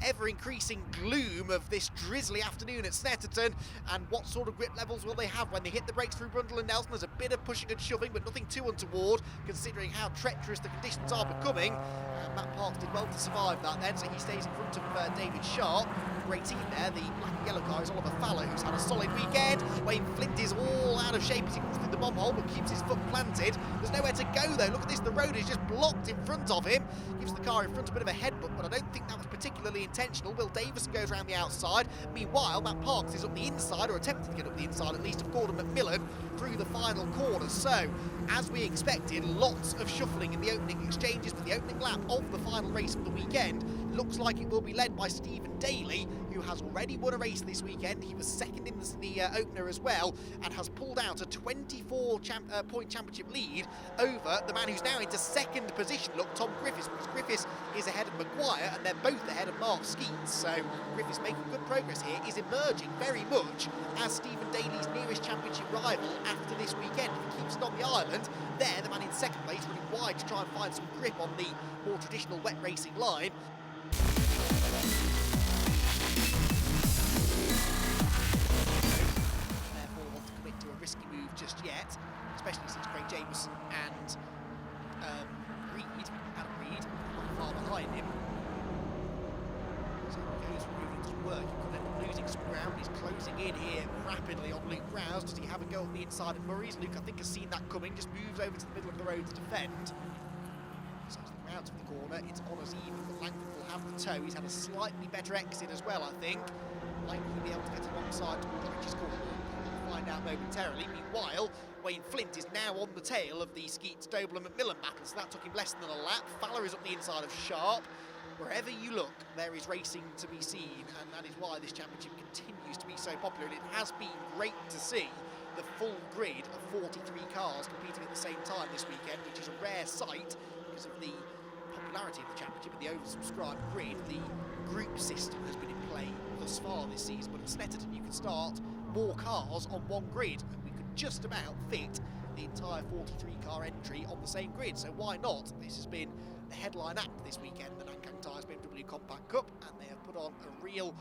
ever-increasing gloom of this drizzly afternoon at Snetterton. And what sort of grip levels will they have when they hit the brakes through Brundle and Nelson? There's a bit of pushing and shoving, but nothing too untoward considering how treacherous the conditions are becoming. And Matt Parks did well to survive that then, so he stays in front of David Sharp. Great team there. The black and yellow car is Oliver Faller, who's had a solid weekend. Wayne Flint is all out of shape as he comes through the bomb hole, but keeps his foot planted. There's nowhere to go though. Look at this, the road is just blocked in front of him. Gives the car in front a bit of a headbutt, but I don't think that was particularly intentional. Will Davison goes around the outside. Meanwhile, Matt Parks is up the inside, or attempting to get up the inside at least, of Gordon McMillan through the final corner. So, as we expected, lots of shuffling in the opening exchanges, but the opening lap of the final race of the weekend looks like it will be led by Stephen Daly, who has already won a race this weekend. He was 2nd in the opener as well, and has pulled out a 24-point championship lead over the man who's now into 2nd position. Look, Tom Griffiths, because Griffiths is ahead of Maguire, and they're both ahead of Mark Skeets. So Griffiths making good progress here, is emerging very much as Stephen Daly's nearest championship rival after this weekend. If he keeps it on the island, there the man in 2nd place running wide to try and find some grip on the more traditional wet racing line. Therefore want to commit to a risky move just yet, especially since Craig Jameson and Adam Reed, not far behind him. So he goes from moving to work. He could end up losing some ground. He's closing in here rapidly on Luke Rouse. Does he have a go on the inside of Murray's? Luke, I think, has seen that coming, just moves over to the middle of the road to defend. So as they out of the corner, it's on as even, but Langford will have the toe. He's had a slightly better exit as well, I think. Likely to be able to get alongside towards Rich's corner. We'll find out momentarily. Meanwhile, Wayne Flint is now on the tail of the Skeets, Doble and McMillan battle, so that took him less than a lap. Faller is up the inside of Sharp. Wherever you look, there is racing to be seen, and that is why this championship continues to be so popular. And it has been great to see the full grid of 43 cars competing at the same time this weekend, which is a rare sight because of the popularity of the championship and the oversubscribed grid. The group system has been in play thus far this season, but at Snetterton you can start more cars on one grid, and we could just about fit the entire 43 car entry on the same grid, so why not? This has been the headline act this weekend, the Nankang Tyres BMW Compact Cup, and they have put on a real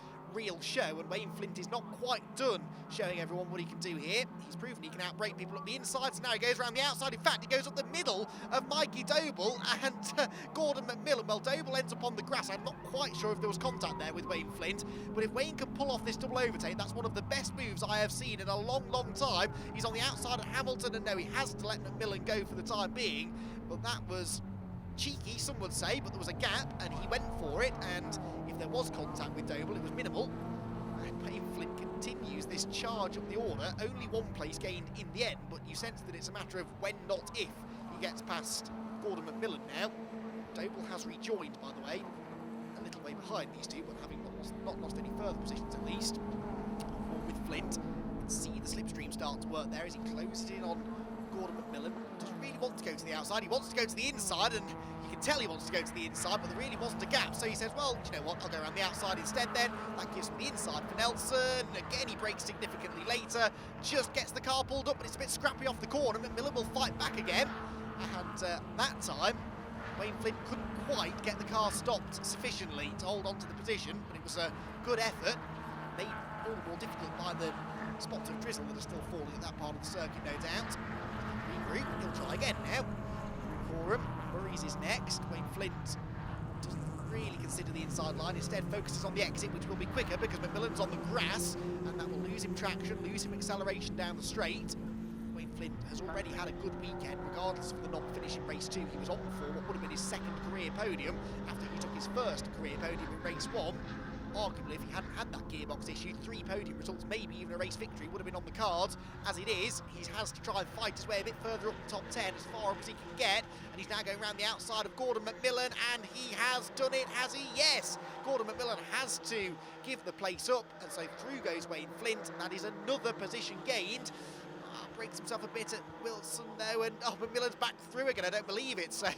show, and Wayne Flint is not quite done showing everyone what he can do here. He's proven he can outbrake people up the inside, so now he goes around the outside. In fact, he goes up the middle of Mikey Doble and Gordon McMillan. Well, Doble ends up on the grass. I'm not quite sure if there was contact there with Wayne Flint, but if Wayne can pull off this double overtake, that's one of the best moves I have seen in a long time. He's on the outside of Hamilton, and no, he has to let McMillan go for the time being, but that was cheeky, some would say, but there was a gap and he went for it, and if there was contact with Doble, it was minimal. And Wayne Flint continues this charge up the order. Only 1 place gained in the end, but you sense that it's a matter of when, not if, he gets past Gordon McMillan now. Doble has rejoined, by the way, a little way behind these two, but having not lost any further positions at least. Or with Flint, you can see the slipstream start to work there as he closes in on Gordon McMillan. Doesn't really want to go to the outside, he wants to go to the inside, and you can tell he wants to go to the inside, but there really wasn't a gap, so he says, well, do you know what, I'll go around the outside instead then. That gives him the inside for Nelson. Again, he brakes significantly later, just gets the car pulled up, but it's a bit scrappy off the corner. McMillan will fight back again, and that time Wayne Flint couldn't quite get the car stopped sufficiently to hold on to the position, but it was a good effort, made all the more difficult by the spots of drizzle that are still falling at that part of the circuit, no doubt. Regroup, he'll try again now. Coram, Murray's is next. Wayne Flint doesn't really consider the inside line, instead focuses on the exit, which will be quicker because McMillan's on the grass, and that will lose him traction, lose him acceleration down the straight. Wayne Flint has already had a good weekend, regardless of the non-finishing race 2 he was on for what would have been his second career podium after he took his first career podium in race 1. Arguably, if he hadn't had that gearbox issue, 3 podium results, maybe even a race victory would have been on the cards. As it is, he has to try and fight his way a bit further up the top 10, as far up as he can get, and he's now going around the outside of Gordon McMillan, and he has done it, has he? Yes! Gordon McMillan has to give the place up, and so through goes Wayne Flint. That is another position gained. Breaks himself a bit at Wilson though, and McMillan's back through again. I don't believe it. So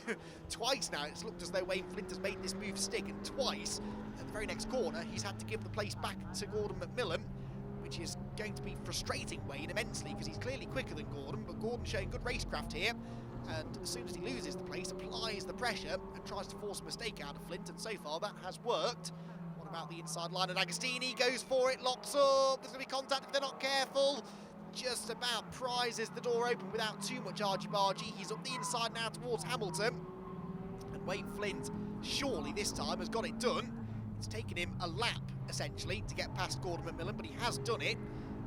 twice now it's looked as though Wayne Flint has made this move stick, and twice at the very next corner he's had to give the place back to Gordon McMillan, which is going to be frustrating Wayne immensely, because he's clearly quicker than Gordon, but Gordon showing good racecraft here, and as soon as he loses the place, applies the pressure and tries to force a mistake out of Flint, and so far that has worked. What about the inside line? And Agostini goes for it, locks up, there's going to be contact if they're not careful. Just about prizes the door open without too much argy-bargy. He's up the inside now towards Hamilton. And Wayne Flint, surely this time, has got it done. It's taken him a lap, essentially, to get past Gordon McMillan, but he has done it.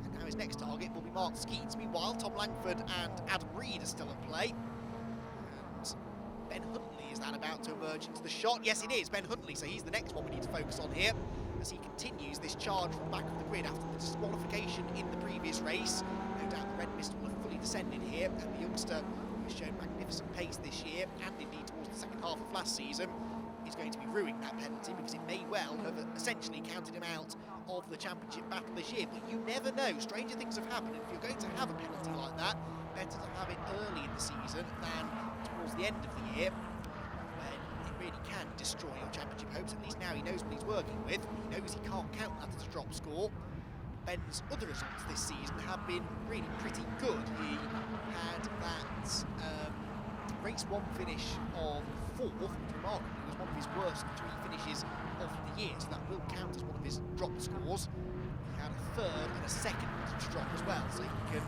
And now his next target will be Mark Skeets. Meanwhile, Tom Langford and Adam Reed are still at play. And Ben Huntley, is that about to emerge into the shot? Yes, it is, Ben Huntley, so he's the next one we need to focus on here, as he continues this charge from the back of the grid after the disqualification in the previous race. No doubt the red mist will have fully descended here, and the youngster, who has shown magnificent pace this year, and indeed towards the second half of last season, is going to be ruining that penalty, because it may well have essentially counted him out of the championship battle this year. But you never know, stranger things have happened, and if you're going to have a penalty like that, better to have it early in the season than towards the end of the year, really can destroy your championship hopes. At least now he knows what he's working with. He knows he can't count that as a drop score. Ben's other results this season have been really pretty good. He had that race 1 finish of 4th, which remarkably was one of his worst 3 finishes of the year, so that will count as one of his drop scores. He had a 3rd and a 2nd to drop as well, so he can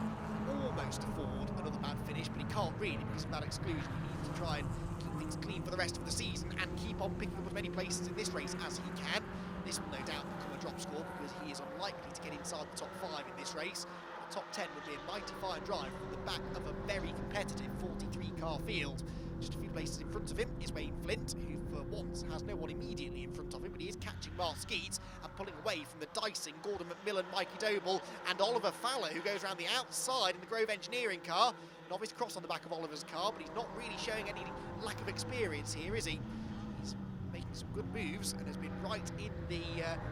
almost afford another bad finish, but he can't really, because of that exclusion. He needs to try and keep things clean for the rest of the season and keep on picking up as many places in this race as he can. This will no doubt become a drop score, because he is unlikely to get inside the top 5 in this race. The top 10 would be a mighty fine drive from the back of a very competitive 43 car field. Just a few places in front of him is Wayne Flint, who for once has no one immediately in front of him, but he is catching Mark Skeets and pulling away from the dicing Gordon McMillan, Mikey Doble and Oliver Fowler, who goes around the outside in the Grove Engineering car. Novice cross on the back of Oliver's car, but he's not really showing any lack of experience here, is he? He's making some good moves and has been right in the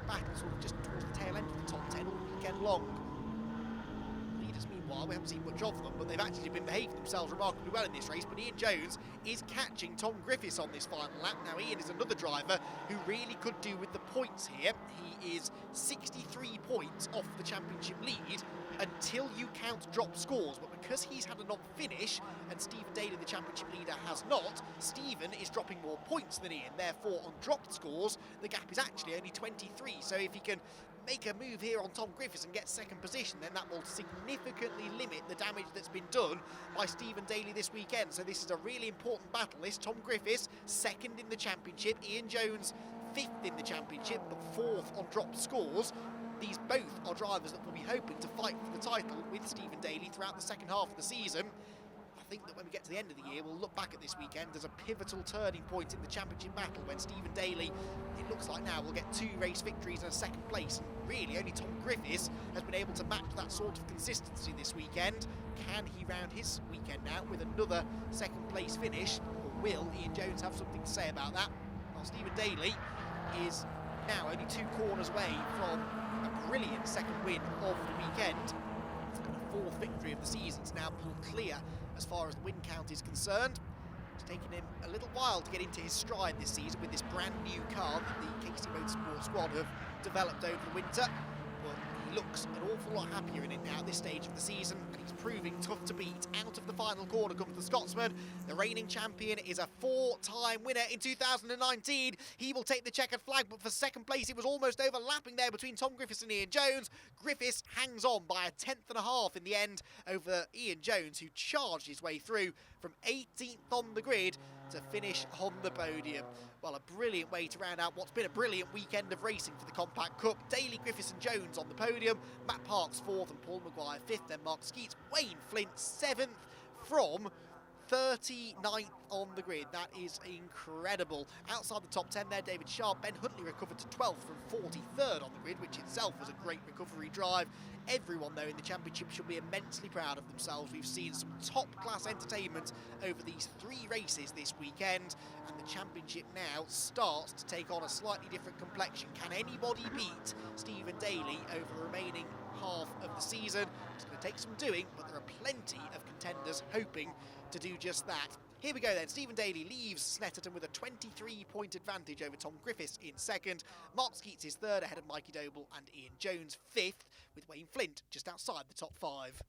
battle, sort of just towards the tail end of the top 10 all weekend long. Leaders, meanwhile, we haven't seen much of them, but they've actually been behaving themselves remarkably well in this race. But Ian Jones is catching Tom Griffiths on this final lap. Now, Ian is another driver who really could do with the points here. He is 63 points off the championship lead until you count drop scores, but because he's had a non-finish and Stephen Daly, the championship leader, has not, Stephen is dropping more points than Ian. Therefore, on dropped scores, the gap is actually only 23. So if he can make a move here on Tom Griffiths and get 2nd position, then that will significantly limit the damage that's been done by Stephen Daly this weekend. So this is a really important battle. This Tom Griffiths 2nd in the championship, Ian Jones 5th in the championship, but 4th on dropped scores. These both are drivers that will be hoping to fight for the title with Stephen Daly throughout the second half of the season. I think that when we get to the end of the year, we'll look back at this weekend as a pivotal turning point in the championship battle, when Stephen Daly, it looks like now, will get 2 race victories and a 2nd place. And really, only Tom Griffiths has been able to match that sort of consistency this weekend. Can he round his weekend now with another 2nd place finish, or will Ian Jones have something to say about that? Well, Stephen Daly is now only 2 corners away from a brilliant 2nd win of the weekend. And a 4th victory of the season. It's now pulled clear as far as the win count is concerned. It's taken him a little while to get into his stride this season with this brand new car that the KC Motorsport squad have developed over the winter. But he looks an awful lot happier in it now at this stage of the season, and he's proving tough to beat. Out of the final corner comes the Scotsman. The reigning champion is a 4-time winner in 2019. He will take the checkered flag, but for 2nd place it was almost overlapping there between Tom Griffiths and Ian Jones. Griffiths hangs on by a 10.5 in the end over Ian Jones, who charged his way through from 18th on the grid to finish on the podium. Well, a brilliant way to round out what's been a brilliant weekend of racing for the Compact Cup. Daly, Griffiths and Jones on the podium, Matt Parks 4th and Paul Maguire 5th, then Mark Skeets, Wayne Flint 7th from 39th on the grid. That is incredible. Outside the top 10 there, David Sharp, Ben Huntley recovered to 12th from 43rd on the grid, which itself was a great recovery drive. Everyone, though, in the championship should be immensely proud of themselves. We've seen some top-class entertainment over these 3 races this weekend, and the championship now starts to take on a slightly different complexion. Can anybody beat Stephen Daly over the remaining half of the season? It's going to take some doing, but there are plenty of contenders hoping to do just that. Here we go then. Stephen Daly leaves Snetterton with a 23-point advantage over Tom Griffiths in 2nd. Mark Skeets is 3rd ahead of Mikey Doble and Ian Jones 5th, with Wayne Flint just outside the top 5.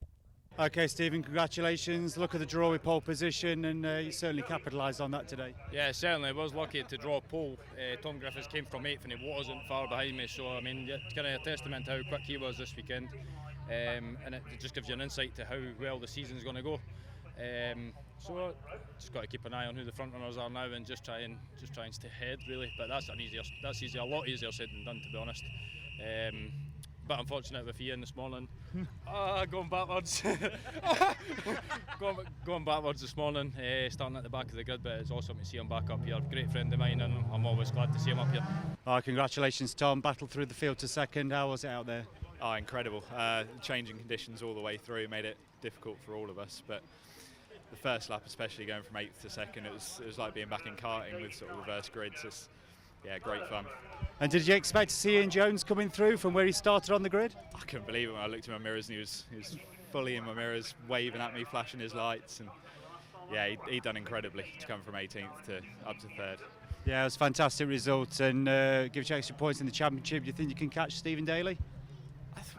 Okay, Stephen, congratulations. Look at the draw with pole position, and you certainly capitalised on that today. Yeah, certainly. I was lucky to draw pole. Tom Griffiths came from 8th and he wasn't far behind me, so I mean, it's kind of a testament to how quick he was this weekend, and it just gives you an insight to how well the season's going to go. So just got to keep an eye on who the front runners are now and just try and stay ahead really. But that's a lot easier said than done, to be honest. But unfortunate with Ian this morning, going backwards, going backwards this morning, starting at the back of the grid. But it's awesome to see him back up here. Great friend of mine, and I'm always glad to see him up here. Congratulations, Tom. Battled through the field to 2nd. How was it out there? Oh, incredible. Changing conditions all the way through made it difficult for all of us, but the first lap, especially going from 8th to 2nd, it was like being back in karting with sort of reverse grids. It's, yeah, great fun. And did you expect to see Ian Jones coming through from where he started on the grid? I couldn't believe it when I looked in my mirrors and he was fully in my mirrors, waving at me, flashing his lights, and yeah, he done incredibly to come from 18th to up to 3rd. Yeah, it was a fantastic result, and gives you extra points in the championship. Do you think you can catch Stephen Daly?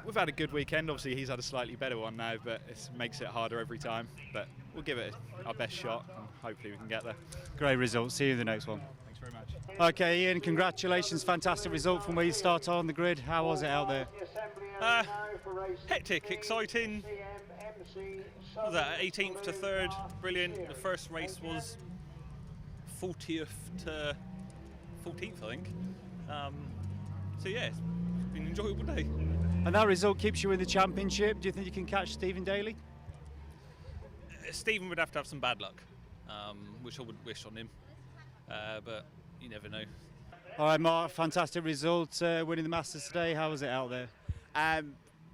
We've had a good weekend. Obviously, he's had a slightly better one now, but it makes it harder every time. But we'll give it our best shot, and hopefully we can get there. Great result. See you in the next one. Thanks very much. Okay, Ian, congratulations. Fantastic result from where you started on the grid. How was it out there? Hectic, exciting. What was that, 18th to 3rd? Brilliant. The first race was 40th to 14th, I think. So yeah, it's been an enjoyable day. And that result keeps you in the championship. Do you think you can catch Stephen Daly? Stephen would have to have some bad luck, which I would wish on him, but you never know. All right, Mark, fantastic result, winning the Masters today. How was it out there?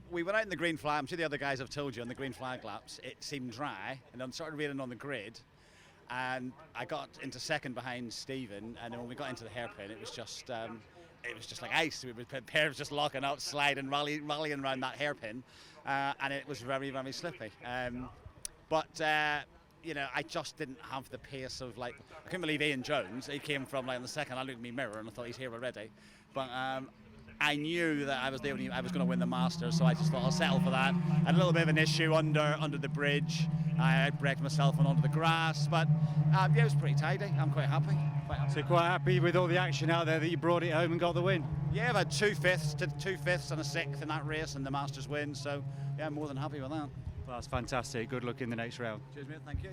We went out in the green flag. I'm sure the other guys have told you on the green flag laps, it seemed dry, and I started reeling on the grid, and I got into 2nd behind Stephen, and then when we got into the hairpin, it was just like ice. Pairs just locking up, sliding, rallying around that hairpin, and it was very, very slippy. You know, I just didn't have the pace of, like, I couldn't believe Ian Jones. He came from, like, on the 2nd. I looked in my mirror and I thought he's here already. But I knew that I was going to win the Masters, so I just thought I'll settle for that. I had a little bit of an issue under the bridge. I braked myself onto the grass, but yeah, it was pretty tidy. I'm quite happy. So you're quite happy with all the action out there that you brought it home and got the win? Yeah, I've had 2 fifths and a 6th in that race and the Masters win, so yeah, I'm more than happy with that. Well, that's fantastic. Good luck in the next round. Cheers, mate. Thank you.